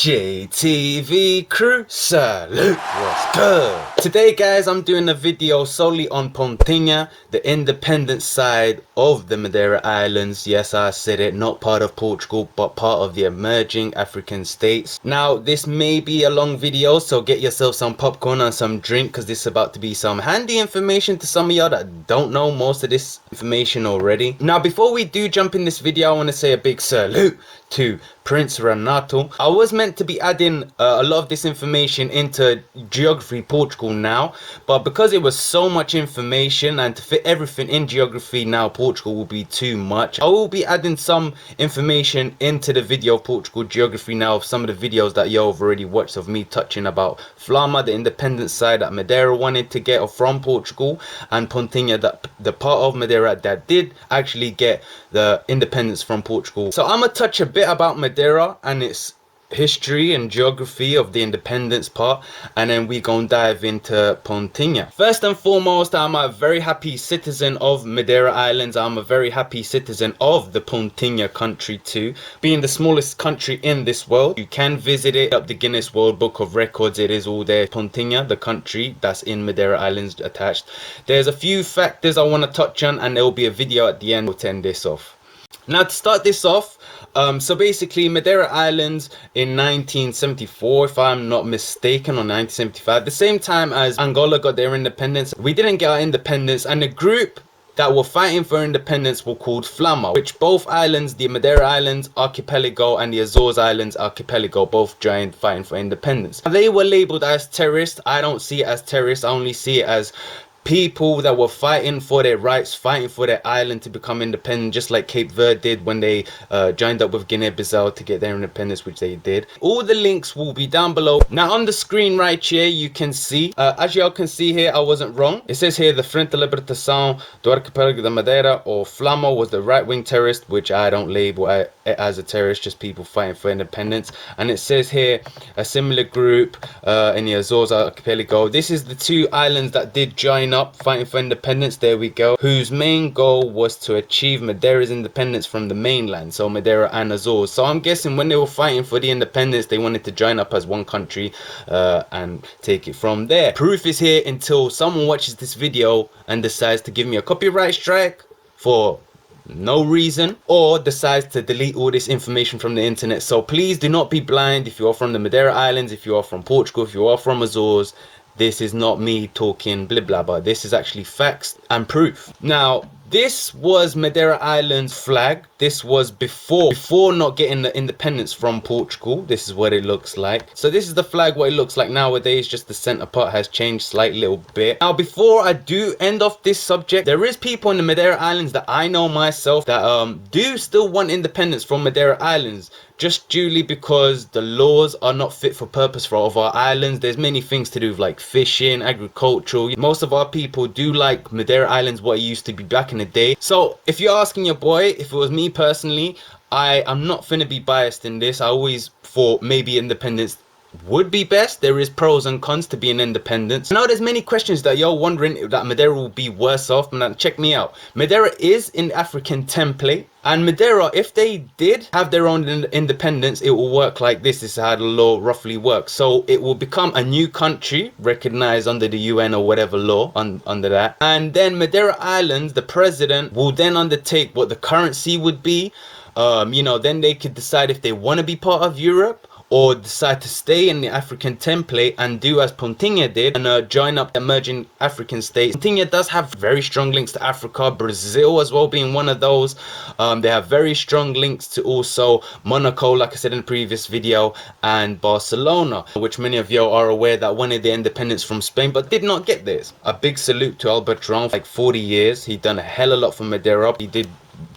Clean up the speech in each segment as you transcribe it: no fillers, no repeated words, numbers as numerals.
JTV crew, salute, what's good? Today guys, I'm doing a video solely on Pontinha, the independent side of the Madeira Islands. Yes, I said it, not part of Portugal, but part of the emerging African states. Now, this may be a long video, so get yourself some popcorn and some drink, because this is about to be some handy information to some of y'all that don't know most of this information already. Now, before we do jump in this video, I want to say a big salute to Prince Renato. I was meant to be adding a lot of this information into geography Portugal now, but because it was so much information and to fit everything in geography now, Portugal will be too much. I will be adding some information into the video of Portugal geography now of some of the videos that y'all have already watched of me touching about Flama, the independent side that Madeira wanted to get from Portugal, and Pontinha, that the part of Madeira that did actually get the independence from Portugal. So I'm gonna touch a bit about Madeira and its history and geography of the independence part, and then we gonna dive into Pontinha. First and foremost, I'm a very happy citizen of Madeira Islands. I'm a very happy citizen of the Pontinha country too. Being the smallest country in this world, you can visit it up the Guinness World Book of Records. It is all there. Pontinha, the country that's in Madeira Islands attached. There's a few factors I want to touch on, and there will be a video at the end to end this off. Now, to start this off, so basically Madeira Islands in 1974, if I'm not mistaken, or 1975, the same time as Angola got their independence, we didn't get our independence, and the group that were fighting for independence were called Flama, which both islands, the Madeira Islands Archipelago and the Azores Islands Archipelago, both joined fighting for independence. They were labeled as terrorists. I don't see it as terrorists, I only see it as people that were fighting for their rights, fighting for their island to become independent, just like Cape Verde did when they joined up with Guinea-Bissau to get their independence, which they did. All the links will be down below. Now on the screen right here, you can see, as y'all can see here, I wasn't wrong. It says here the Frente de Libertação do Arquipélago da Madeira, or Flama, was the right-wing terrorist, which I don't label as a terrorist, just people fighting for independence. And it says here a similar group in the Azores Archipelago. This is the two islands that did join up fighting for independence, there we go, whose main goal was to achieve Madeira's independence from the mainland, so Madeira and Azores. So I'm guessing when they were fighting for the independence, they wanted to join up as one country and take it from there. Proof is here until someone watches this video and decides to give me a copyright strike for no reason, or decides to delete all this information from the internet. So please do not be blind. If you are from the Madeira Islands, if you are from Portugal, if you are from Azores, this is not me talking blah blah blah. This is actually facts and proof. Now, this was Madeira Island's flag. This was before not getting the independence from Portugal. This is what it looks like. So this is the flag, what it looks like nowadays. Just the center part has changed slightly little bit. Now, before I do end off this subject, there is people in the Madeira Islands that I know myself that do still want independence from Madeira Islands, just due because the laws are not fit for purpose for all of our islands. There's many things to do with like fishing, agricultural. Most of our people do like Madeira Islands what it used to be back in the day. So if you're asking your boy, if it was me personally, I'm not finna be biased in this. I always thought maybe independence would be best. There is pros and cons to being independent. Now there's many questions that you're wondering that Madeira will be worse off. Now check me out. Madeira is in African template, and Madeira, if they did have their own independence, it will work like this. This is how the law roughly works. So it will become a new country recognized under the UN or whatever law under that, and then Madeira Islands, the president will then undertake what the currency would be. You know, then they could decide if they want to be part of Europe, or decide to stay in the African template and do as Pontinha did and join up the emerging African states. Pontinha does have very strong links to Africa, Brazil as well being one of those. They have very strong links to also Monaco, like I said in the previous video, and Barcelona, which many of you are aware that wanted their independence from Spain but did not get this. A big salute to Albertron, like 40 years. He done a hell of a lot for Madeira. He did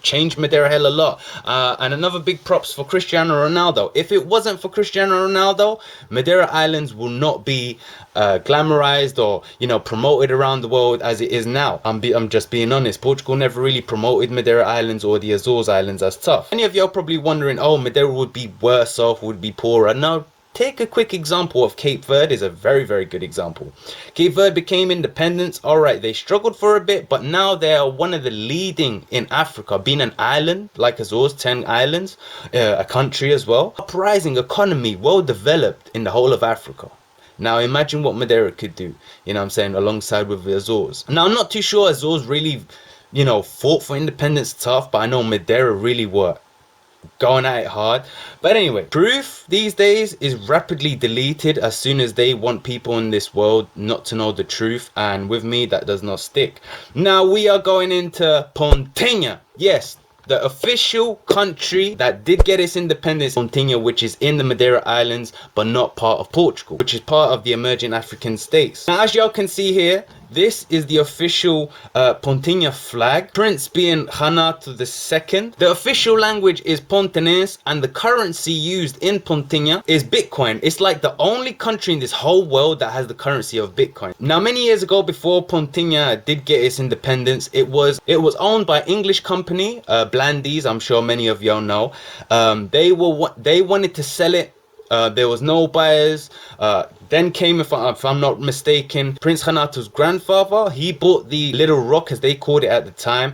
changed Madeira hell a lot, and another big props for Cristiano Ronaldo. If it wasn't for Cristiano Ronaldo, Madeira Islands will not be glamorized or, you know, promoted around the world as it is now. I'm just being honest. Portugal never really promoted Madeira Islands or the Azores Islands as tough. Many of you are probably wondering, oh, Madeira would be worse off, would be poorer. No, take a quick example of Cape Verde. Is a very, very good example. Cape Verde became independence. All right, they struggled for a bit, but now they are one of the leading in Africa, being an island like Azores, 10 islands, a country as well. Uprising economy, well developed in the whole of Africa. Now imagine what Madeira could do, you know what I'm saying, alongside with the Azores. Now I'm not too sure Azores really, you know, fought for independence tough, but I know Madeira really were going at it hard. But anyway, truth these days is rapidly deleted as soon as they want people in this world not to know the truth, and with me that does not stick. Now we are going into Pontinha. Yes, the official country that did get its independence, Pontinha, which is in the Madeira Islands but not part of Portugal, which is part of the emerging African states. Now as y'all can see here, this is the official Pontinha flag, Prince being Renato II. The official language is Pontinense, and the currency used in Pontinha is Bitcoin. It's like the only country in this whole world that has the currency of Bitcoin. Now many years ago, before Pontinha did get its independence, it was owned by English company, Blandies, I'm sure many of y'all know. They wanted to sell it. There was no buyers. Then came, if I'm not mistaken, Prince Renato's grandfather. He bought the little rock, as they called it at the time,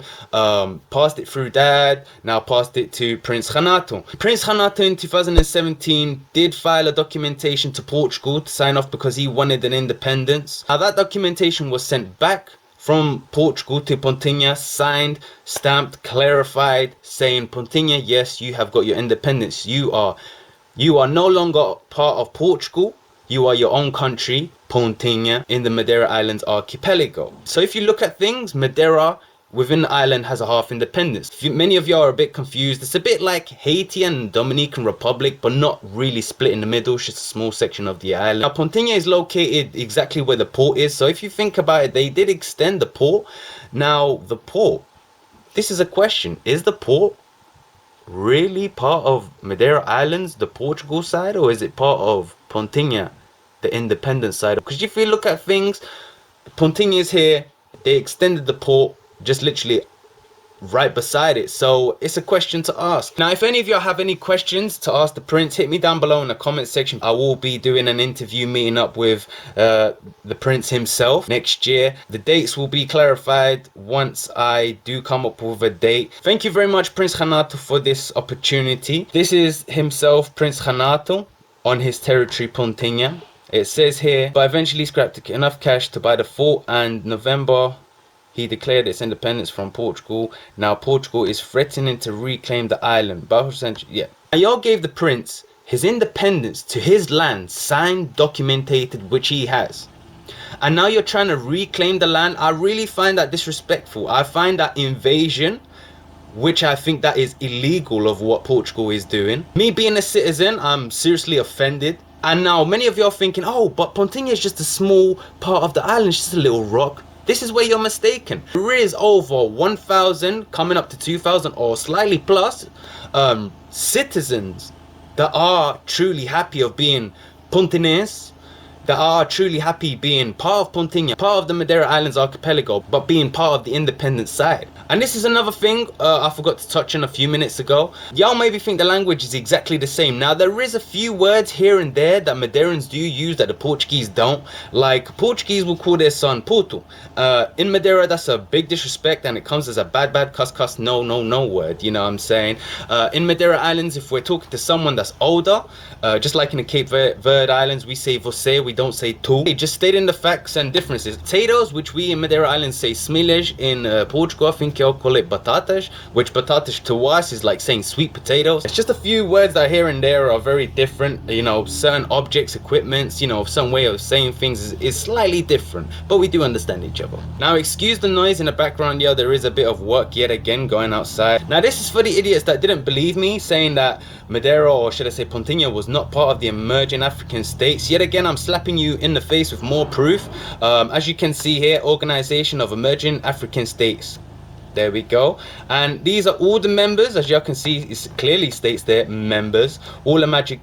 passed it through dad, now passed it to Prince Renato. Prince Renato in 2017 did file a documentation to Portugal to sign off because he wanted an independence. Now that documentation was sent back from Portugal to Pontinha, signed, stamped, clarified, saying, Pontinha, yes, you have got your independence. You are no longer part of Portugal. You are your own country, Pontinha, in the Madeira Islands archipelago. So if you look at things, Madeira within the island has a half independence. Many of you are a bit confused. It's a bit like Haiti and Dominican Republic, but not really split in the middle. It's just a small section of the island. Now Pontinha is located exactly where the port is. So if you think about it, they did extend the port. Now the port, this is a question. Is the port really part of Madeira Islands, the Portugal side, or is it part of Pontinha, the independent side? Because if you look at things, Pontinha is here, they extended the port just literally right beside it, so it's a question to ask. Now if any of you have any questions to ask the prince, hit me down below in the comment section. I will be doing an interview, meeting up with the prince himself next year. The dates will be clarified once I do come up with a date. Thank you very much, Prince Renato, for this opportunity. This is himself, Prince Renato, on his territory, Pontinha. It says here, but eventually scrapped enough cash to buy the fort, and November he declared its independence from Portugal. Now Portugal is threatening to reclaim the island. Yeah. And y'all gave the prince his independence to his land, signed, documented, which he has. And now you're trying to reclaim the land. I really find that disrespectful. I find that invasion, which I think that is illegal of what Portugal is doing. Me being a citizen, I'm seriously offended. And now many of you are thinking, oh, but Pontinha is just a small part of the island, it's just a little rock. This is where you're mistaken. There is over 1,000, coming up to 2,000 or slightly plus, citizens that are truly happy of being Pontinense, that are truly happy being part of Pontinha, part of the Madeira Islands archipelago, but being part of the independent side. And this is another thing I forgot to touch on a few minutes ago. Y'all maybe think the language is exactly the same. Now there is a few words here and there that Madeirans do use that the Portuguese don't. Like Portuguese will call their son puto. In Madeira that's a big disrespect, and it comes as a bad cuss no word, you know what I'm saying. In Madeira Islands, if we're talking to someone that's older, just like in the Cape Verde Islands, we say você, we don't say tu. Just stating the facts and differences. Potatoes, which we in Madeira Islands say smilhas, in Portugal I think y'all call it batatas, which batatas to us is like saying sweet potatoes. It's just a few words that here and there are very different, you know, certain objects, equipments, you know, some way of saying things is slightly different, but we do understand each other. Now excuse the noise in the background, yeah, there is a bit of work yet again going outside. Now this is for the idiots that didn't believe me, saying that Madeira, or should I say Pontinha, was not part of the emerging African states. Yet again, I'm slapping you in the face with more proof. As you can see here, Organization of Emerging African States. There we go. And these are all the members, as you can see, it clearly states there, members, all emerging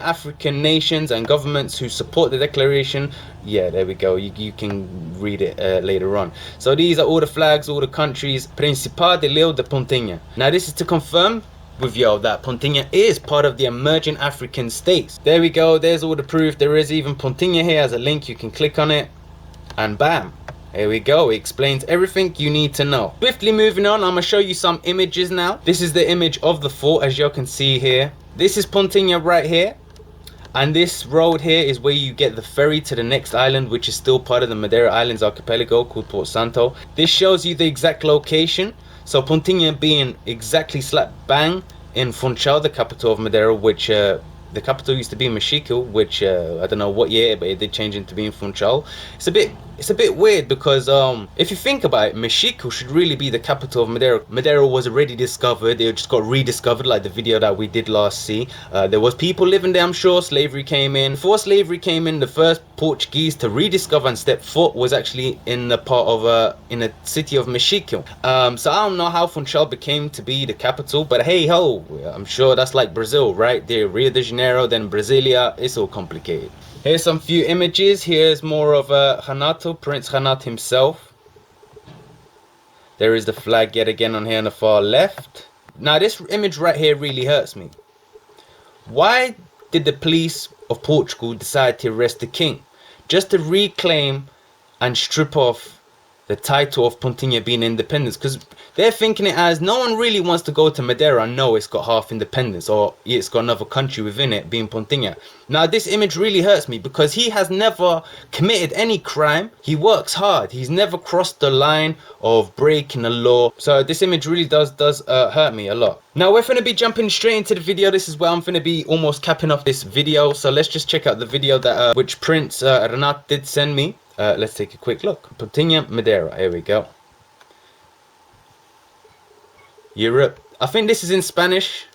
African nations and governments who support the declaration. Yeah, there we go. You can read it later on. So these are all the flags, all the countries. Principado de Pontinha. Now this is to confirm with y'all that Pontinha is part of the emerging African states. There we go, there's all the proof. There is even Pontinha here as a link. You can click on it and bam, here we go. It explains everything you need to know. Swiftly moving on, I'm gonna show you some images now. This is the image of the fort, as y'all can see here. This is Pontinha right here, and this road here is where you get the ferry to the next island, which is still part of the Madeira Islands archipelago, called Port Santo. This shows you the exact location. So Pontinha being exactly slap bang in Funchal, the capital of Madeira, which the capital used to be Mexico, which I don't know what year, but it did change into being Funchal. It's a bit weird because if you think about it, Mexico should really be the capital of Madeira. Madeira was already discovered. It just got rediscovered, like the video that we did last see. There was people living there, I'm sure. Slavery came in. Before slavery came in, the first Portuguese to rediscover and step foot was actually in the part of in the city of Mexico. So I don't know how Funchal became to be the capital, but hey ho, I'm sure that's like Brazil, right? There, Rio de Janeiro, then Brasilia. It's all complicated. Here's some few images. Here's more of Renato, Prince Renato himself. There is the flag yet again on here on the far left. Now this image right here really hurts me. Why did the police of Portugal decide to arrest the king? Just to reclaim and strip off the title of Pontinha being independence, because they're thinking it as no one really wants to go to Madeira and know it's got half independence or it's got another country within it being Pontinha. Now this image really hurts me because he has never committed any crime. He works hard. He's never crossed the line of breaking the law. So this image really does hurt me a lot. Now we're going to be jumping straight into the video. This is where I'm going to be almost capping off this video. So let's just check out the video that which Prince Renato did send me. Let's take a quick look. Pontinha, Madeira. Here we go. Europe. I think this is in Spanish.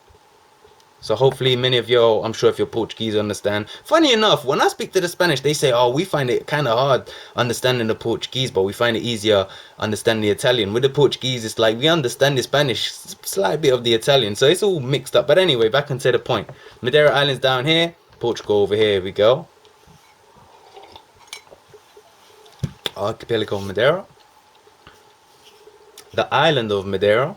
So hopefully many of you, I'm sure if you're Portuguese, understand. Funny enough, when I speak to the Spanish, they say, oh, we find it kind of hard understanding the Portuguese, but we find it easier understanding the Italian. With the Portuguese, it's like we understand the Spanish, slight bit of the Italian. So it's all mixed up. But anyway, back onto the point. Madeira Islands down here, Portugal over here. Here we go. Archipelago of Madeira. The island of Madeira.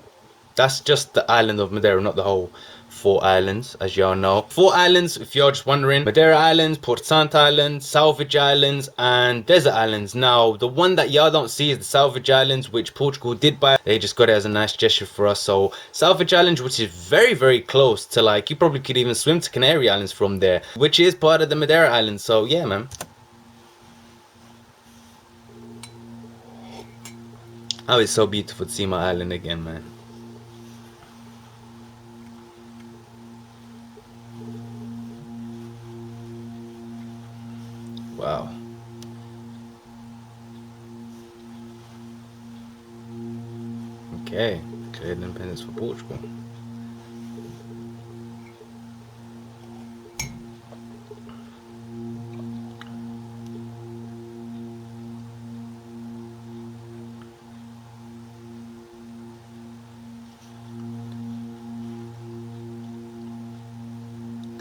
That's just the island of Madeira, not the whole 4 islands, as y'all know. 4 islands, if you're just wondering: Madeira Islands, Port Santo Islands, Salvage Islands, and Desert Islands. Now, the one that y'all don't see is the Salvage Islands, which Portugal did buy. They just got it as a nice gesture for us. So, Salvage Islands, which is very, very close to, like, you probably could even swim to Canary Islands from there, which is part of the Madeira Islands. So, yeah, man. Oh, it's so beautiful to see my island again, man. Wow. Okay, declared independence for Portugal.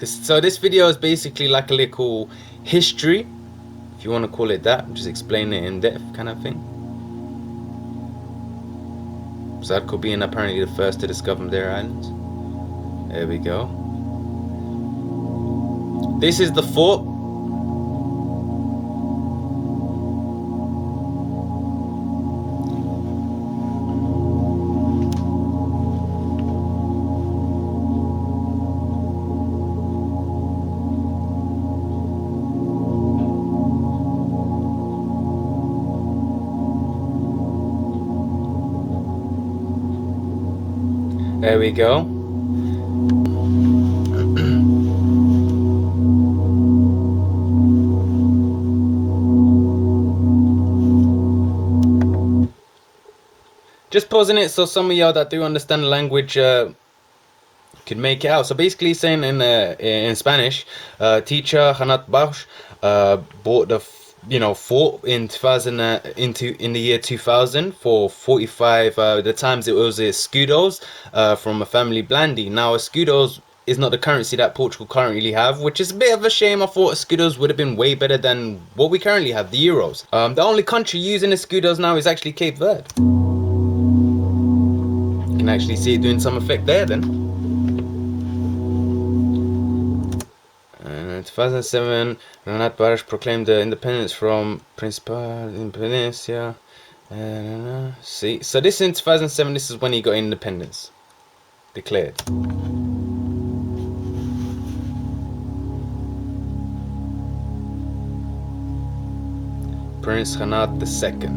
So this video is basically like a little history, if you want to call it that, just explain it in depth kind of thing. Sadko being apparently the first to discover Madeira Islands. There we go. This is the fort. There we go. Just pausing it so some of y'all that do understand the language could make it out. So basically saying in Spanish, teacher Hanat Bausch bought the fort in in the year 2000 for 45 the times it was escudos from a family Blandi. Now escudos is not the currency that Portugal currently have, which is a bit of a shame. I thought escudos would have been way better than what we currently have, the euros. The only country using escudos now is actually Cape Verde. You can actually see it doing some effect there then. In 2007, Renat Barış proclaimed the independence from Principal Indonesia. See, so this in 2007, this is when he got independence declared. Prince Renat II.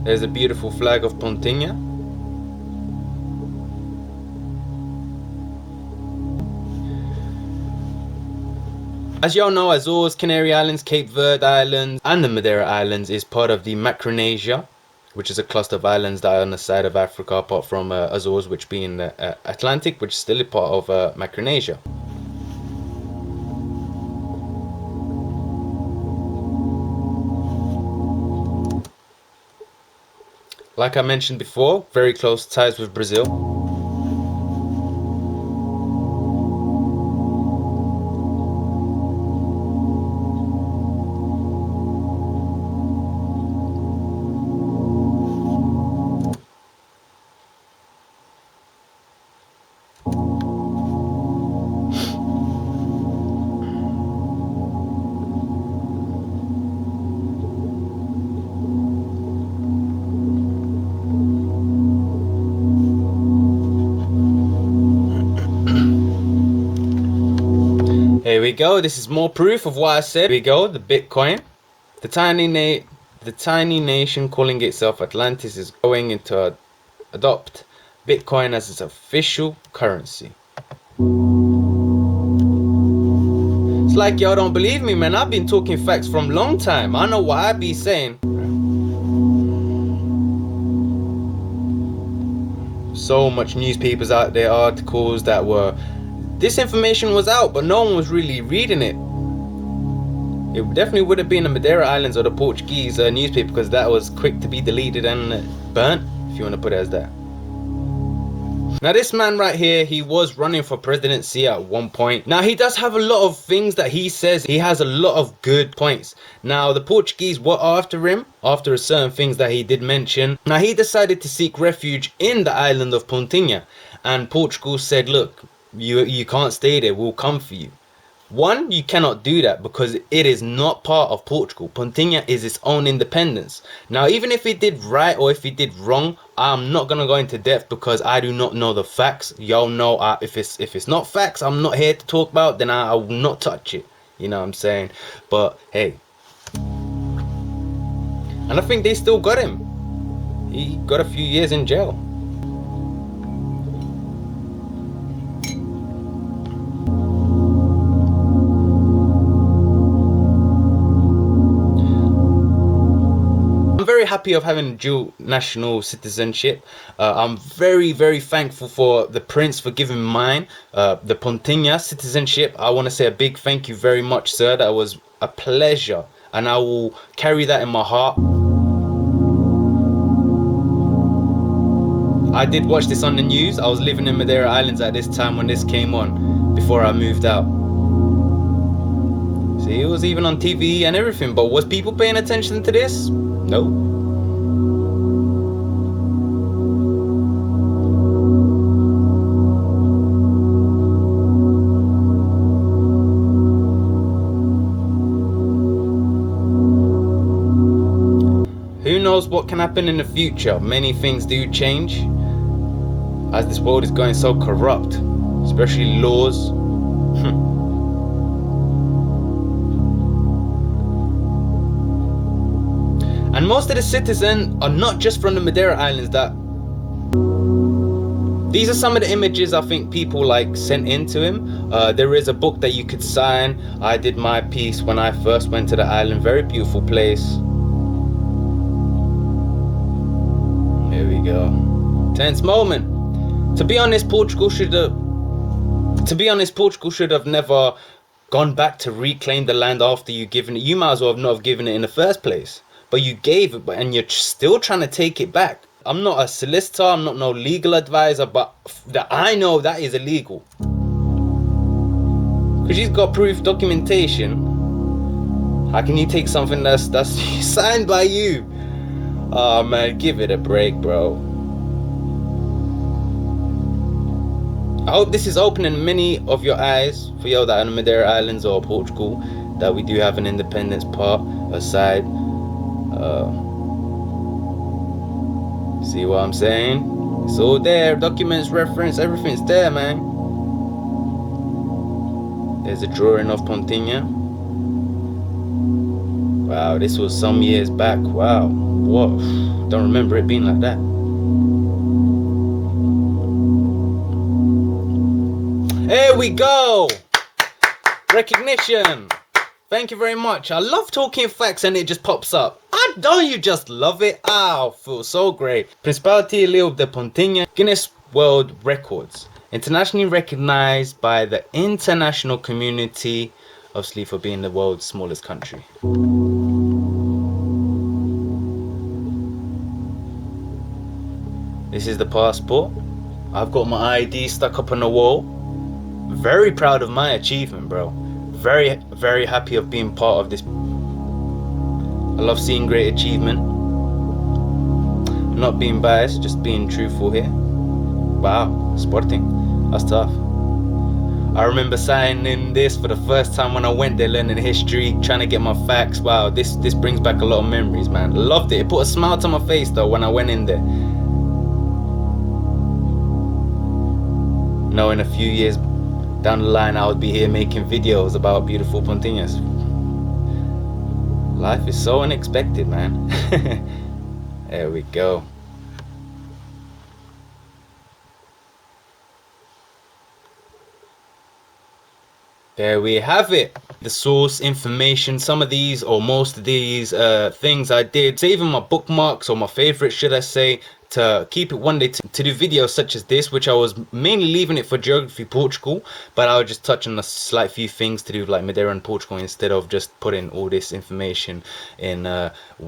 There's a beautiful flag of Pontinha. As y'all know, Azores, Canary Islands, Cape Verde Islands and the Madeira Islands is part of the Micronesia, which is a cluster of islands that are on the side of Africa, apart from Azores, which being the Atlantic, which is still a part of Micronesia. Like I mentioned before, very close ties with Brazil. Here we go, this is more proof of what I said. Here we go, the Bitcoin. The tiny nation calling itself Atlantis is going to adopt Bitcoin as its official currency. It's like y'all don't believe me, man. I've been talking facts from long time. I know what I be saying. So much newspapers out there, articles that were... This information was out, but no one was really reading it. It definitely would have been the Madeira Islands or the Portuguese newspaper, because that was quick to be deleted and burnt, if you want to put it as that. Now this man right here, he was running for presidency at one point. Now he does have a lot of things that he says. He has a lot of good points. Now the Portuguese were after him, after certain things that he did mention. Now he decided to seek refuge in the island of Pontinha. And Portugal said, look, you can't stay there, we'll come for you. One, you cannot do that because it is not part of Portugal. Pontinha is its own independence. Now, even if it did right or if it did wrong, I'm not gonna go into depth because I do not know the facts. Y'all know if it's not facts, I'm not here to talk about. Then I will not touch it. You know what I'm saying? But hey, and I think they still got him. He got a few years in jail. Very happy of having dual national citizenship. I'm very thankful for the prince for giving mine the Pontinha citizenship. I want to say a big thank you very much, sir. That was a pleasure and I will carry that in my heart. I did watch this on the news. I was living in Madeira Islands at this time when this came on, before I moved out. See, it was even on TV and everything, but was people paying attention to this? No. Who knows what can happen in the future? Many things do change as this world is going so corrupt, especially laws. And most of the citizens are not just from the Madeira Islands. These are some of the images I think people like sent in to him. There is a book that you could sign. I did my piece when I first went to the island. Very beautiful place. Here we go. Tense moment. To be honest, Portugal should have never gone back to reclaim the land after you given it. You might as well have not have given it in the first place. But you gave it, and you're still trying to take it back. I'm not a solicitor, I'm not no legal advisor, but that I know that is illegal. Because he's got proof, documentation. How can you take something that's signed by you? Oh man, give it a break, bro. I hope this is opening many of your eyes for y'all that are in the Madeira Islands or Portugal, that we do have an independence part aside. See what I'm saying? It's all there. Documents, reference, everything's there, man. There's a drawing of Pontinha. Wow, this was some years back. Wow. Whoa. Don't remember it being like that. Here we go. Recognition. Thank you very much. I love talking facts and it just pops up. Don't you just love it? Oh, feels so great. Principality de Pontinha, Guinness World Records. Internationally recognized by the international community, obviously for being the world's smallest country. This is the passport. I've got my ID stuck up on the wall. Very proud of my achievement, bro. Very, very happy of being part of this. I love seeing great achievement. Not being biased, just being truthful here. Wow, Sporting. That's tough. I remember signing this for the first time when I went there, learning history, trying to get my facts. Wow, this brings back a lot of memories, man. Loved it. It put a smile to my face though when I went in there. Knowing a few years down the line I would be here making videos about beautiful Pontinhas. Life is so unexpected, man. There we go. There we have it. The source information. Some of these or most of these things I did saving my bookmarks or my favorites, should I say, to keep it one day to do videos such as this, which I was mainly leaving it for Geography Portugal, but I would just touch on a slight few things to do with like Madeira and Portugal instead of just putting all this information in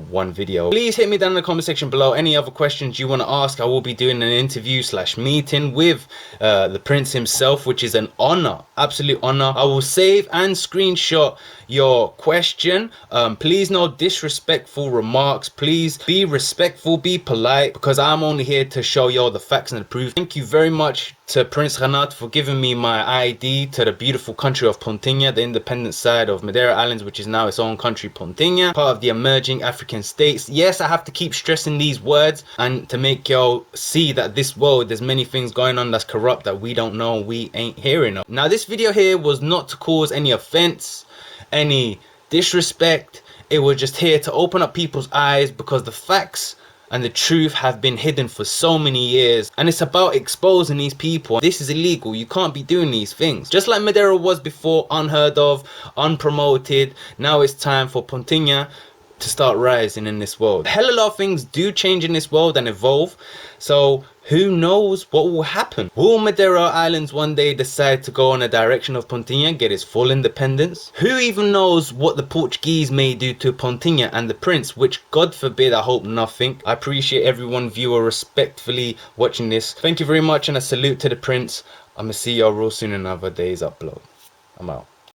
one video. Please hit me down in the comment section below any other questions you want to ask. I will be doing an interview / meeting with the Prince himself, which is an honor, absolute honor. I will save and screenshot your question. Please no disrespectful remarks. Please be respectful, be polite, because I'm only here to show y'all the facts and the proof. Thank you very much to Prince Renato for giving me my ID to the beautiful country of Pontinha, the independent side of Madeira Islands, which is now its own country, Pontinha, part of the emerging African states. Yes, I have to keep stressing these words and to make y'all see that this world, there's many things going on that's corrupt that we don't know, we ain't hearing of. Now this video here was not to cause any offense, any disrespect. It was just here to open up people's eyes, because the facts and the truth have been hidden for so many years, and it's about exposing these people. This is illegal. You can't be doing these things. Just like Madeira was before, unheard of, unpromoted. Now it's time for Pontinha to start rising in this world. A hell of a lot of things do change in this world and evolve, so who knows what will happen? Will Madeira Islands one day decide to go in a direction of Pontinha, get its full independence? Who even knows what the Portuguese may do to Pontinha and the Prince, which God forbid, I hope nothing. I appreciate everyone viewer respectfully watching this. Thank you very much, and a salute to the Prince. I'm gonna see y'all real soon in another day's upload. I'm out.